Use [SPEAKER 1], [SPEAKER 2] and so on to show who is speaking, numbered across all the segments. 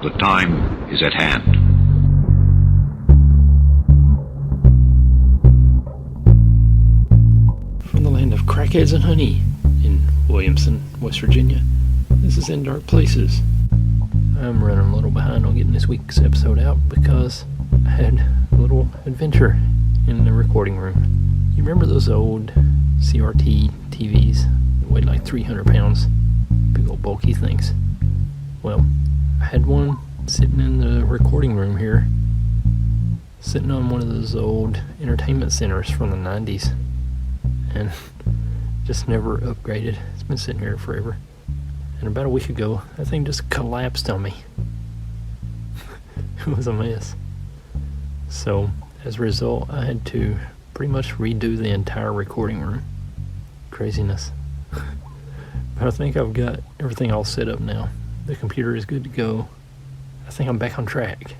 [SPEAKER 1] The time is at hand.
[SPEAKER 2] From the land of crackheads and honey in Williamson, West Virginia, this is In Dark Places. I'm running a little behind on getting this week's episode out because I had a little adventure in the recording room. You remember those old CRT TVs that weighed like 300 pounds? Big old bulky things. Well, I had one sitting in the recording room here, sitting on one of those old entertainment centers from the 90s, and just never upgraded. It's been sitting here forever. And about a week ago, that thing just collapsed on me. It was a mess. So, as a result, I had to pretty much redo the entire recording room. Craziness. But I think I've got everything all set up now. The computer is good to go. I think I'm back on track.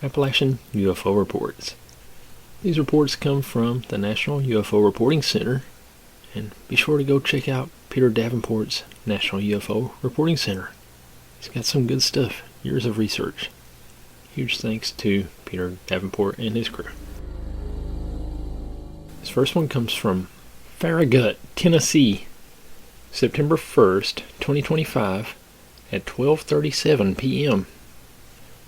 [SPEAKER 2] Appalachian UFO Reports. These reports come from the National UFO Reporting Center, and be sure to go check out Peter Davenport's National UFO Reporting Center. He's got some good stuff, years of research. Huge thanks to Peter Davenport and his crew. This first one comes from Farragut, Tennessee, September 1st, 2025 at 12:37 p.m.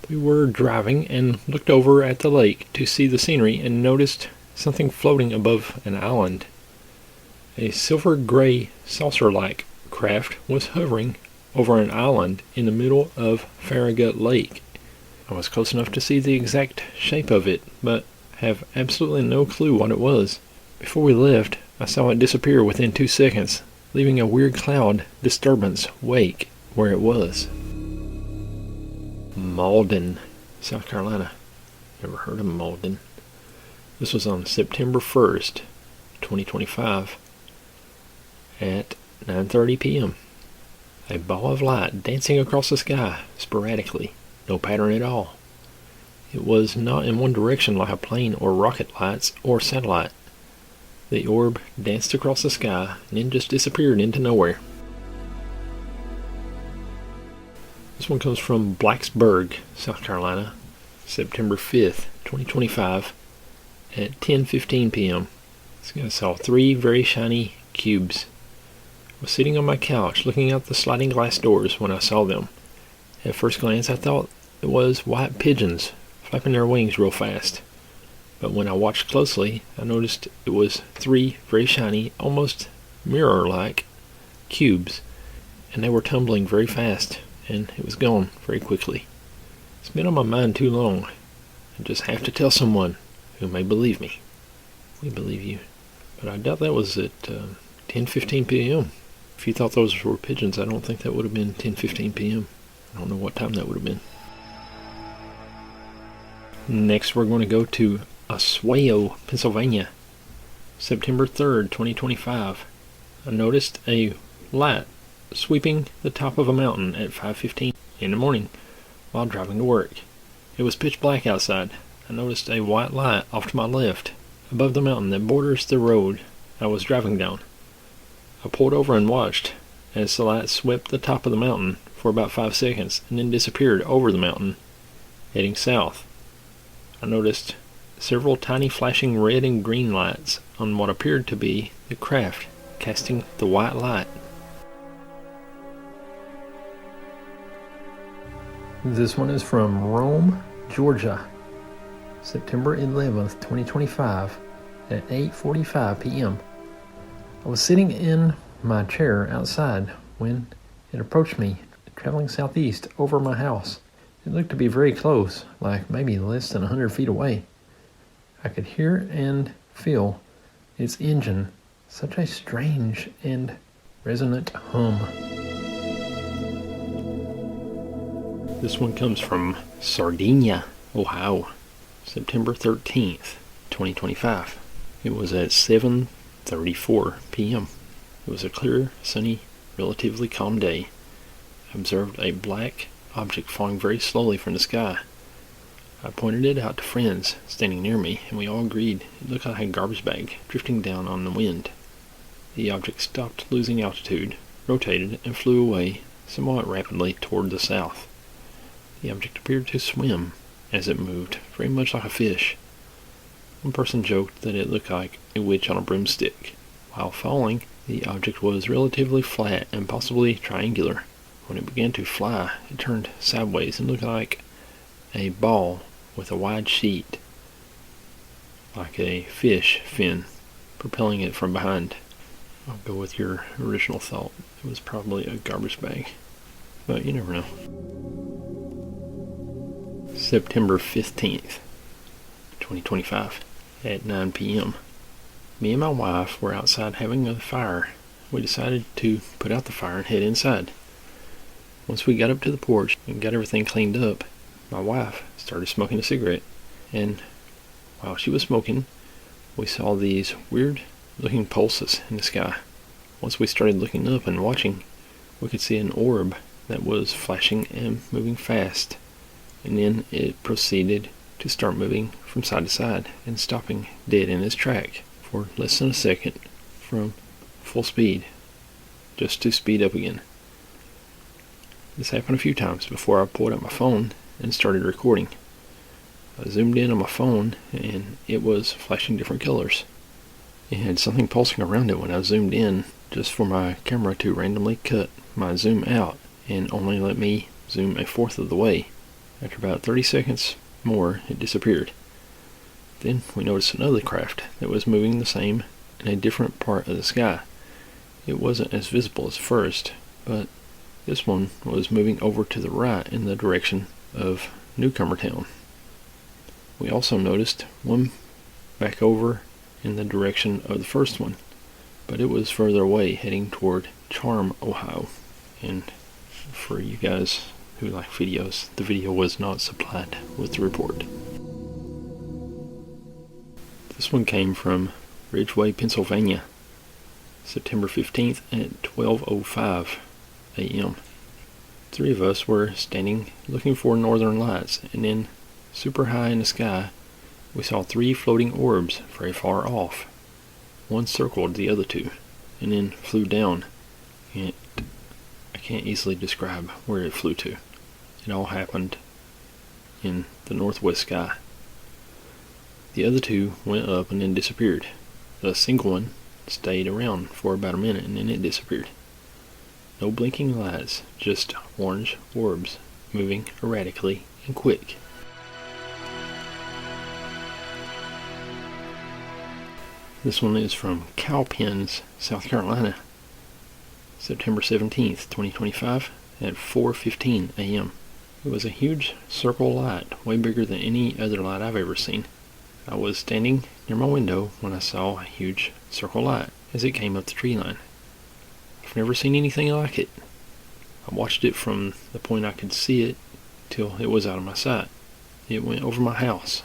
[SPEAKER 2] We were driving and looked over at the lake to see the scenery and noticed something floating above an island. A silver-gray saucer-like craft was hovering over an island in the middle of Farragut Lake. I was close enough to see the exact shape of it, but have absolutely no clue what it was. Before we left, I saw it disappear within 2 seconds, leaving a weird cloud disturbance wake where it was. Malden, South Carolina. Never heard of Malden. This was on September 1st, 2025 at 9:30 p.m. A ball of light dancing across the sky sporadically, no pattern at all. It was not in one direction like a plane or rocket lights or satellite. The orb danced across the sky and then just disappeared into nowhere. This one comes from Blacksburg, South Carolina, September 5th, 2025 at 10:15 p.m. I saw 3 very shiny cubes. I was sitting on my couch looking out the sliding glass doors when I saw them. At first glance I thought it was white pigeons flapping their wings real fast. But when I watched closely, I noticed it was 3 very shiny, almost mirror-like cubes, and they were tumbling very fast, and it was gone very quickly. It's been on my mind too long. I just have to tell someone who may believe me. We believe you. But I doubt that was at 10:15 p.m. If you thought those were pigeons, I don't think that would have been 10:15 p.m. I don't know what time that would have been. Next, we're going to go to Oswego, Pennsylvania, September 3rd, 2025. I noticed a light sweeping the top of a mountain at 5:15 in the morning while driving to work. It was pitch black outside. I noticed a white light off to my left above the mountain that borders the road I was driving down. I pulled over and watched as the light swept the top of the mountain for about 5 seconds and then disappeared over the mountain, heading south. I noticed several tiny flashing red and green lights on what appeared to be the craft casting the white light. This one is from Rome, Georgia, September 11th, 2025 at 8:45 p.m. I was sitting in my chair outside when it approached me, traveling southeast over my house. It looked to be very close, like maybe less than 100 feet away. I could hear and feel its engine, such a strange and resonant hum. This one comes from Sardinia, Ohio, September 13th, 2025. It was at 7:34 p.m. It was a clear, sunny, relatively calm day. I observed a black object falling very slowly from the sky. I pointed it out to friends standing near me, and we all agreed it looked like a garbage bag drifting down on the wind. The object stopped losing altitude, rotated, and flew away somewhat rapidly toward the south. The object appeared to swim as it moved, very much like a fish. One person joked that it looked like a witch on a broomstick. While falling, the object was relatively flat and possibly triangular. When it began to fly, it turned sideways and looked like a ball with a wide sheet, like a fish fin, propelling it from behind. I'll go with your original thought. It was probably a garbage bag, but you never know. September 15th, 2025, at 9 p.m. Me and my wife were outside having a fire. We decided to put out the fire and head inside. Once we got up to the porch and got everything cleaned up, my wife started smoking a cigarette, and while she was smoking, we saw these weird looking pulses in the sky. Once we started looking up and watching, we could see an orb that was flashing and moving fast, and then it proceeded to start moving from side to side and stopping dead in its track for less than a second from full speed, just to speed up again. This happened a few times before I pulled out my phone and started recording. I zoomed in on my phone and it was flashing different colors. It had something pulsing around it when I zoomed in, just for my camera to randomly cut my zoom out and only let me zoom a fourth of the way. After about 30 seconds more, it disappeared. Then we noticed another craft that was moving the same in a different part of the sky. It wasn't as visible as first, but this one was moving over to the right in the direction of Newcomer Town. We also noticed one back over in the direction of the first one, but it was further away, heading toward Charm, Ohio. And for you guys who like videos, the video was not supplied with the report. This one came from Ridgeway, Pennsylvania, September 15th at 12:05 a.m. Three of us were standing looking for northern lights, and then super high in the sky we saw three floating orbs very far off. One circled the other two and then flew down, and I can't easily describe where it flew to. It all happened in the northwest sky. The other two went up and then disappeared. The single one stayed around for about a minute and then it disappeared. No blinking lights, just orange orbs moving erratically and quick. This one is from Cowpens, South Carolina, September 17th, 2025 at 4:15 a.m. It was a huge circle light, way bigger than any other light I've ever seen. I was standing near my window when I saw a huge circle light as it came up the tree line. I've never seen anything like it. I watched it from the point I could see it till it was out of my sight. It went over my house.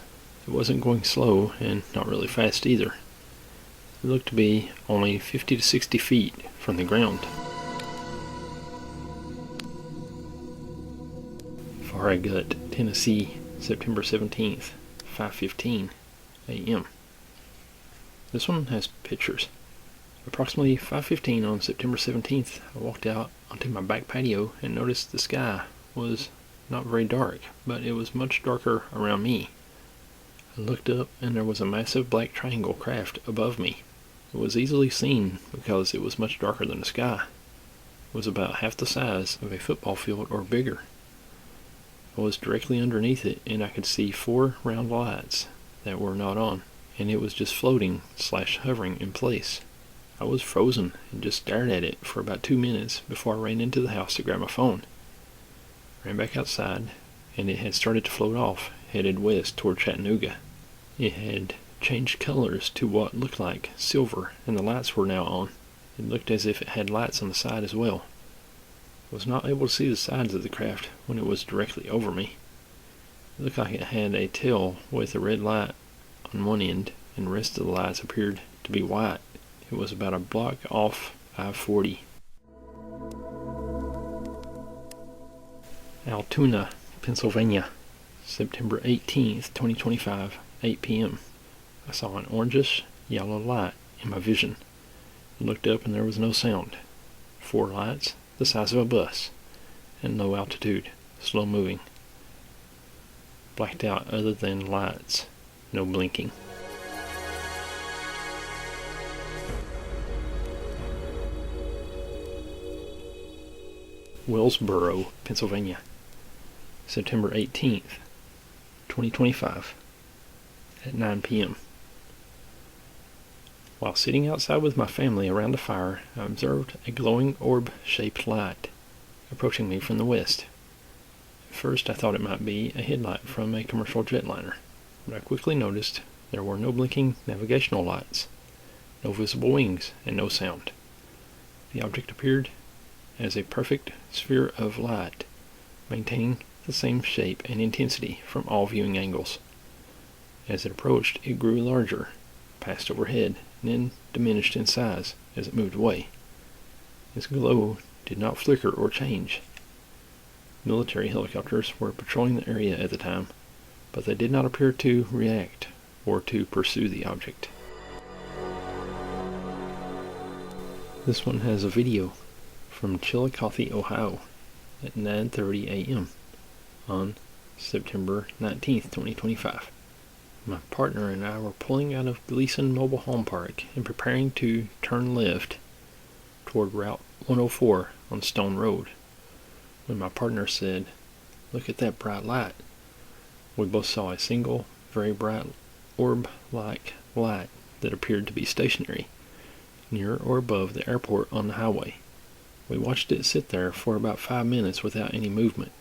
[SPEAKER 2] It wasn't going slow and not really fast either. It looked to be only 50 to 60 feet from the ground. Farragut, Tennessee, September 17th, 5:15 a.m. This one has pictures. Approximately 5:15 on September 17th, I walked out onto my back patio and noticed the sky was not very dark, but it was much darker around me. I looked up and there was a massive black triangle craft above me. It was easily seen because it was much darker than the sky. It was about half the size of a football field or bigger. I was directly underneath it and I could see 4 round lights that were not on, and it was just floating / hovering in place. I was frozen and just stared at it for about 2 minutes before I ran into the house to grab my phone. Ran back outside and it had started to float off, headed west toward Chattanooga. It had changed colors to what looked like silver, and the lights were now on. It looked as if it had lights on the side as well. I was not able to see the sides of the craft when it was directly over me. It looked like it had a tail with a red light on one end, and the rest of the lights appeared to be white. It was about a block off I-40. Altoona, Pennsylvania, September 18th, 2025, 8 p.m. I saw an orangish yellow light in my vision. I looked up and there was no sound. 4 lights, the size of a bus, and low altitude, slow moving. blacked out other than lights, no blinking. Wellsboro, Pennsylvania, September 18th, 2025, at 9 p.m. While sitting outside with my family around a fire, I observed a glowing orb-shaped light approaching me from the west. At first I thought it might be a headlight from a commercial jetliner, but I quickly noticed there were no blinking navigational lights, no visible wings, and no sound. The object appeared as a perfect sphere of light, maintaining the same shape and intensity from all viewing angles. As it approached, it grew larger, passed overhead, and then diminished in size as it moved away. Its glow did not flicker or change. Military helicopters were patrolling the area at the time, but they did not appear to react or to pursue the object. This one has a video from Chillicothe, Ohio at 9:30 a.m. on September 19th, 2025. My partner and I were pulling out of Gleason Mobile Home Park and preparing to turn left toward Route 104 on Stone Road, when my partner said, "Look at that bright light." We both saw a single, very bright orb-like light that appeared to be stationary, near or above the airport on the highway. We watched it sit there for about 5 minutes without any movement.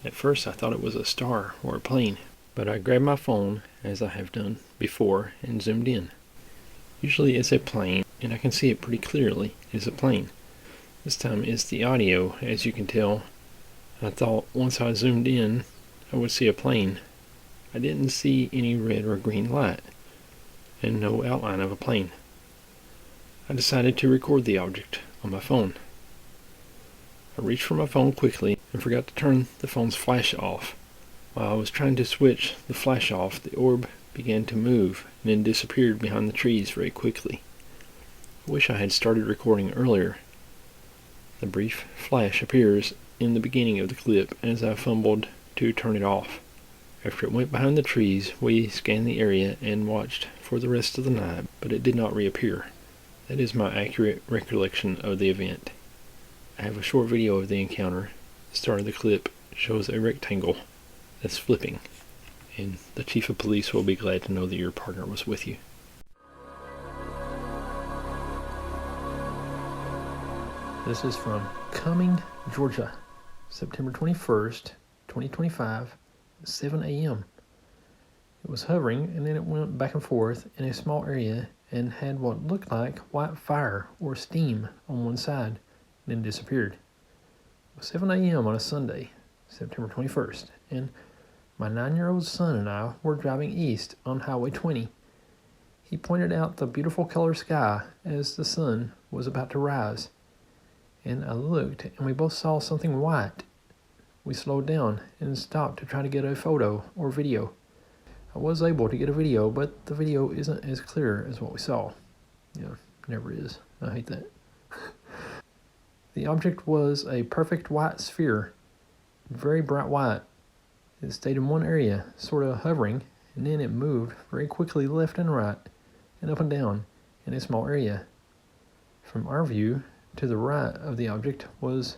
[SPEAKER 2] At first I thought it was a star or a plane, but I grabbed my phone, as I have done before, and zoomed in. Usually it's a plane, and I can see it pretty clearly as a plane. This time it's the audio, as you can tell. I thought once I zoomed in, I would see a plane. I didn't see any red or green light, and no outline of a plane. I decided to record the object on my phone. I reached for my phone quickly and forgot to turn the phone's flash off. While I was trying to switch the flash off, the orb began to move and then disappeared behind the trees very quickly. I wish I had started recording earlier. The brief flash appears in the beginning of the clip as I fumbled to turn it off. After it went behind the trees, we scanned the area and watched for the rest of the night, but it did not reappear. That is my accurate recollection of the event. I have a short video of the encounter. The start of the clip shows a rectangle that's flipping, and the chief of police will be glad to know that your partner was with you. This is from Cumming, Georgia, September 21st, 2025, 7 a.m. It was hovering, and then it went back and forth in a small area and had what looked like white fire or steam on one side, and then disappeared. It was 7 a.m. on a Sunday, September 21st, and my 9-year-old son and I were driving east on Highway 20. He pointed out the beautiful color sky as the sun was about to rise, and I looked, and we both saw something white. We slowed down and stopped to try to get a photo or video. I was able to get a video, but the video isn't as clear as what we saw. Never is. I hate that. The object was a perfect white sphere, very bright white. It stayed in one area, sort of hovering, and then it moved very quickly left and right, and up and down in a small area. From our view, to the right of the object was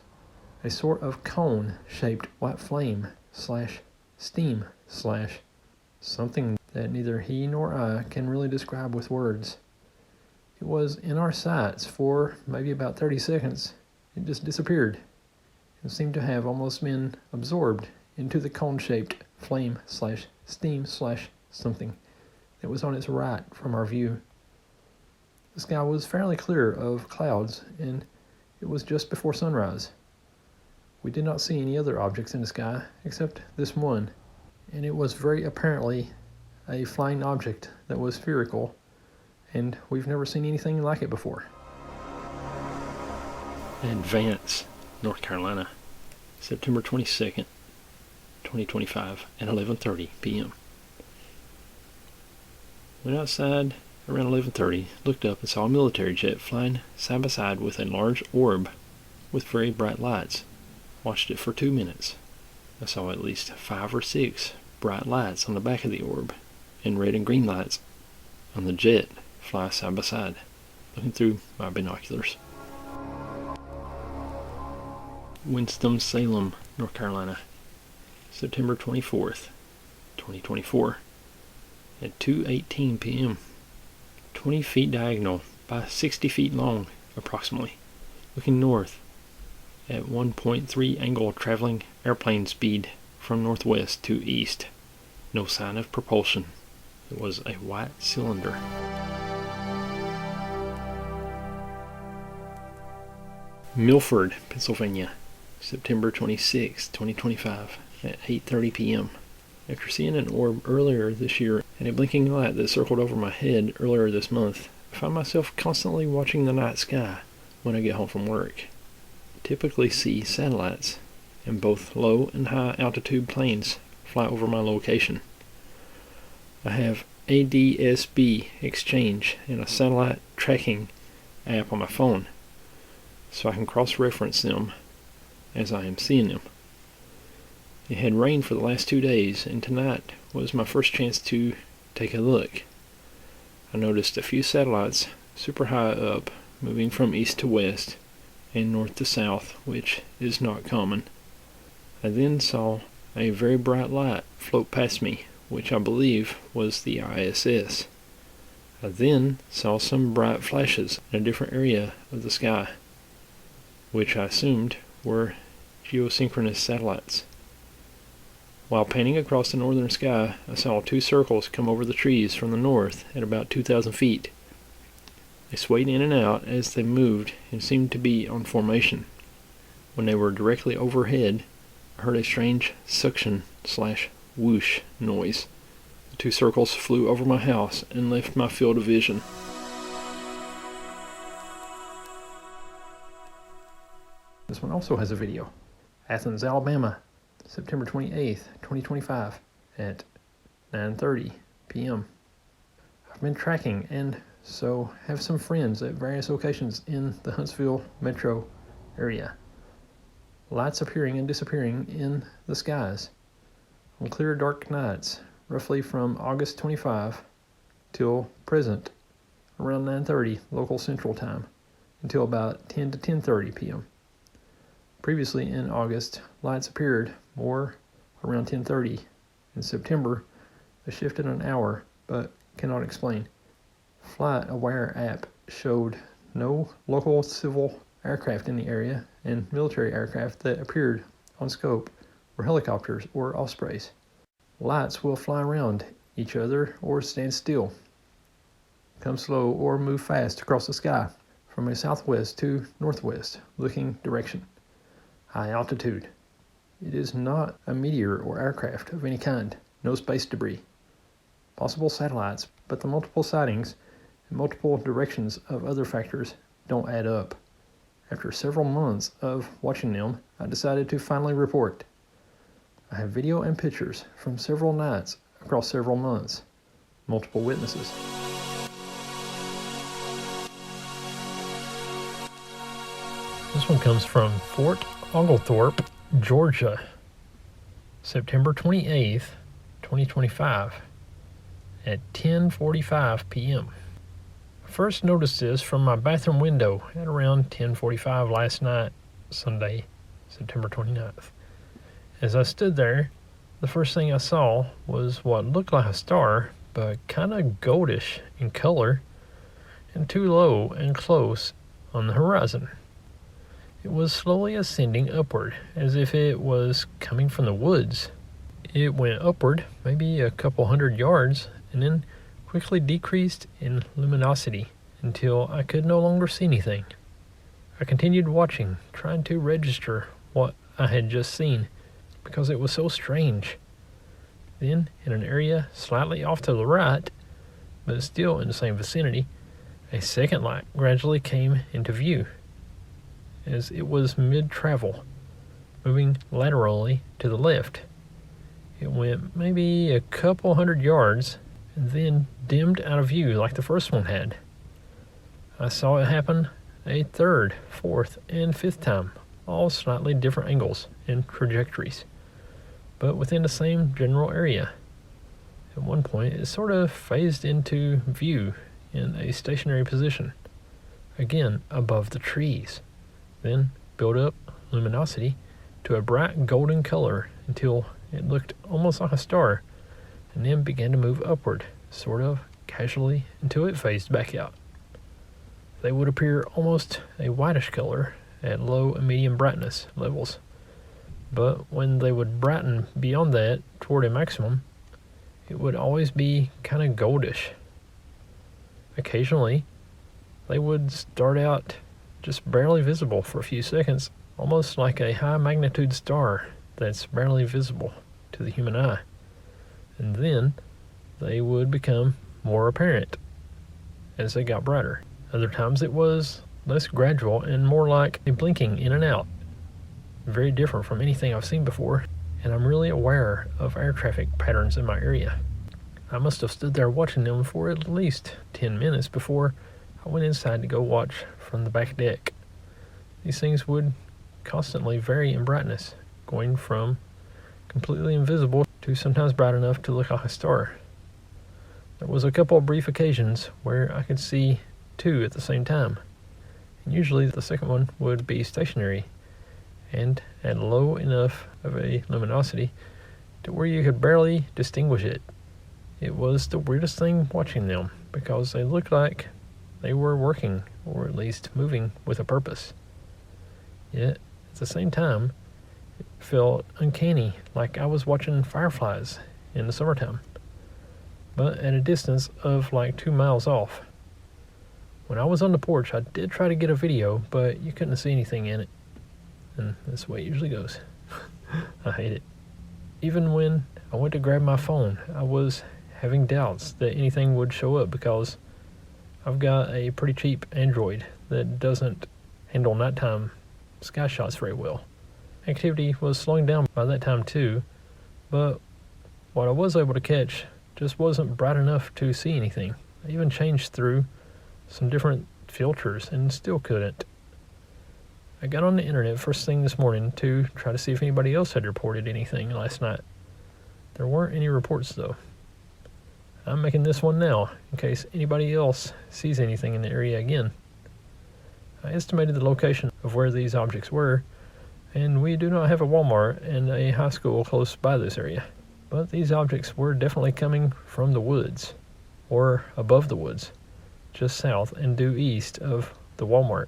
[SPEAKER 2] a sort of cone-shaped white flame / steam / something that neither he nor I can really describe with words. It was in our sights for maybe about 30 seconds. It just disappeared and seemed to have almost been absorbed into the cone-shaped flame / steam / something that was on its right from our view. The sky was fairly clear of clouds, and it was just before sunrise. We did not see any other objects in the sky except this one, and it was very apparently a flying object that was spherical, and we've never seen anything like it before. Advance, North Carolina, September 22nd, 2025 at 11:30 p.m. Went outside around 11:30, looked up and saw a military jet flying side by side with a large orb with very bright lights. Watched it for 2 minutes. I saw at least 5 or 6 bright lights on the back of the orb, and red and green lights on the jet fly side by side, looking through my binoculars. Winston-Salem, North Carolina, September 24th, 2024, at 2:18 p.m. 20 feet diagonal by 60 feet long, approximately, looking north at 1.3 angle, traveling airplane speed from northwest to east. No sign of propulsion. It was a white cylinder. Milford, Pennsylvania, September 26, 2025, at 8:30 p.m. After seeing an orb earlier this year and a blinking light that circled over my head earlier this month, I find myself constantly watching the night sky when I get home from work. I typically see satellites, and both low and high altitude planes fly over my location. I have ADS-B Exchange and a satellite tracking app on my phone, so I can cross-reference them as I am seeing them. It had rained for the last 2 days, and tonight was my first chance to take a look. I noticed a few satellites super high up, moving from east to west and north to south, which is not common. I then saw a very bright light float past me, which I believe was the ISS. I then saw some bright flashes in a different area of the sky, which I assumed were geosynchronous satellites. While panning across the northern sky, I saw 2 circles come over the trees from the north at about 2,000 feet. They swayed in and out as they moved and seemed to be on formation. When they were directly overhead, I heard a strange suction/whoosh noise. The 2 circles flew over my house and left my field of vision. This one also has a video. Athens, Alabama, September 28th, 2025, at 9:30 p.m. I've been tracking and so have some friends at various locations in the Huntsville metro area. Lights appearing and disappearing in the skies on clear dark nights, roughly from August 25 till present, around 9:30 local central time, until about 10 to 10:30 p.m. Previously in August, lights appeared more around 10:30. In September, they shifted an hour, but cannot explain. Flight Aware app showed no local civil aircraft in the area, and military aircraft that appeared on scope were helicopters or Ospreys. Lights will fly around each other or stand still, come slow or move fast across the sky from a southwest to northwest looking direction. High altitude. It is not a meteor or aircraft of any kind. No space debris. Possible satellites, but the multiple sightings and multiple directions of other factors don't add up. After several months of watching them, I decided to finally report. I have video and pictures from several nights across several months. Multiple witnesses. This one comes from Fort Oglethorpe, Georgia, September 28th, 2025, at 10:45 p.m. I first noticed this from my bathroom window at around 10:45 last night, Sunday, September 29th. As I stood there, the first thing I saw was what looked like a star, but kind of goldish in color, and too low and close on the horizon. It was slowly ascending upward, as if it was coming from the woods. It went upward, maybe a couple hundred yards, and then quickly decreased in luminosity until I could no longer see anything. I continued watching, trying to register what I had just seen, because it was so strange. Then, in an area slightly off to the right, but still in the same vicinity, a second light gradually came into view, as it was mid-travel, moving laterally to the left. It went maybe a couple hundred yards, and then dimmed out of view like the first one had. I saw it happen a third, fourth, and fifth time, all slightly different angles and trajectories, but within the same general area. At one point, it sort of phased into view in a stationary position, again above the trees, then built up luminosity to a bright golden color until it looked almost like a star, and then began to move upward, sort of casually, until it phased back out. They would appear almost a whitish color at low and medium brightness levels, but when they would brighten beyond that toward a maximum, it would always be kind of goldish. Occasionally, they would start out just barely visible for a few seconds, almost like a high magnitude star that's barely visible to the human eye. And then they would become more apparent as they got brighter. Other times it was less gradual and more like a blinking in and out. Very different from anything I've seen before, and I'm really aware of air traffic patterns in my area. I must have stood there watching them for at least 10 minutes before I went inside to go watch from the back deck. These things would constantly vary in brightness, going from completely invisible to sometimes bright enough to look like a star. There was a couple of brief occasions where I could see two at the same time, and usually the second one would be stationary and at low enough of a luminosity to where you could barely distinguish it. It was the weirdest thing watching them, because they looked like they were working, or at least moving with a purpose. Yet, at the same time, it felt uncanny, like I was watching fireflies in the summertime, but at a distance of like 2 miles off. When I was on the porch, I did try to get a video, but you couldn't see anything in it. And that's the way it usually goes. I hate it. Even when I went to grab my phone, I was having doubts that anything would show up, because I've got a pretty cheap Android that doesn't handle nighttime sky shots very well. Activity was slowing down by that time too, but what I was able to catch just wasn't bright enough to see anything. I even changed through some different filters and still couldn't. I got on the internet first thing this morning to try to see if anybody else had reported anything last night. There weren't any reports though. I'm making this one now in case anybody else sees anything in the area again. I estimated the location of where these objects were, and we do not have a Walmart and a high school close by this area. But these objects were definitely coming from the woods, or above the woods, just south and due east of the Walmart.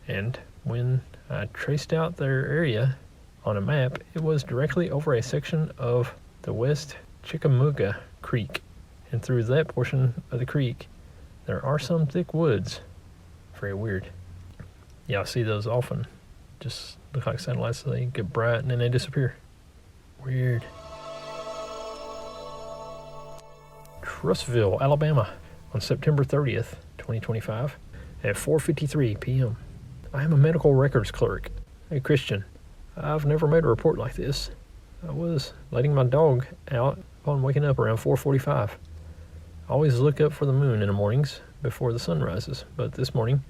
[SPEAKER 2] And when I traced out their area on a map, it was directly over a section of the West Chickamauga Creek. And through that portion of the creek, there are some thick woods. Very weird. Yeah, I see those often. Just look like satellites. They get bright and then they disappear. Weird. Trussville, Alabama, on September 30th, 2025, at 4:53 p.m. I am a medical records clerk, a Christian. I've never made a report like this. I was letting my dog out upon waking up around 4:45. I always look up for the moon in the mornings before the sun rises, but this morning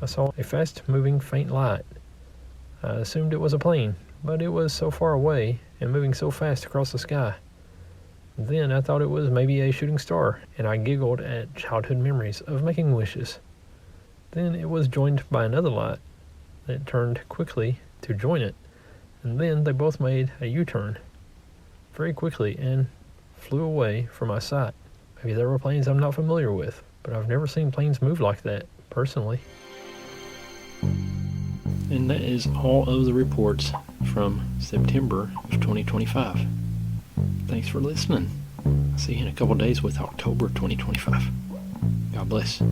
[SPEAKER 2] I saw a fast-moving faint light. I assumed it was a plane, but it was so far away and moving so fast across the sky. Then I thought it was maybe a shooting star, and I giggled at childhood memories of making wishes. Then it was joined by another light that turned quickly to join it, and then they both made a U-turn very quickly and flew away from my sight. Maybe there were planes I'm not familiar with, but I've never seen planes move like that, personally. And that is all of the reports from September of 2025. Thanks for listening. I'll see you in a couple days with October 2025. God bless.